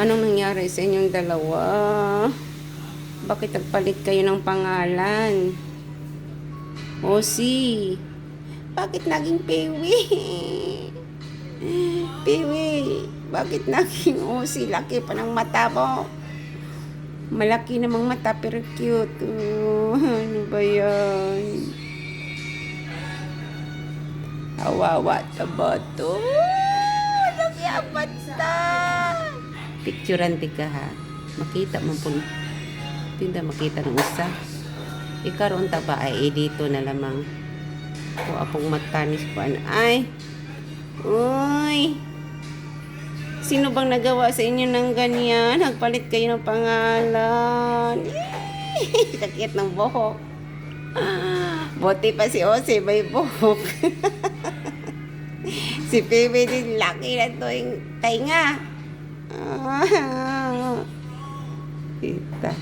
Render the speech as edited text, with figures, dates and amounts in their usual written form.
Anong nangyari sa inyong dalawa? Bakit nagpalit kayo ng pangalan? Osi, bakit naging Pewi? Pewi, bakit naging Osi? Laki pa ng mata mo. Malaki namang mata pero cute. Ano ba yan? Kawawa ta ba to? Laki ang mata. Picturean ti ka ha. Makita mo po. Tinda makita ng isa. Ikaroon ta ba ay dito na lamang. O apong matanis pa na. Ay. Uy. Sino bang nagawa sa inyo ng ganyan? Nagpalit kayo ng pangalan. Sakit ng buhok. Buti pa si Ose may buhok. Si Pepe din laki na to yung tainga. Kita.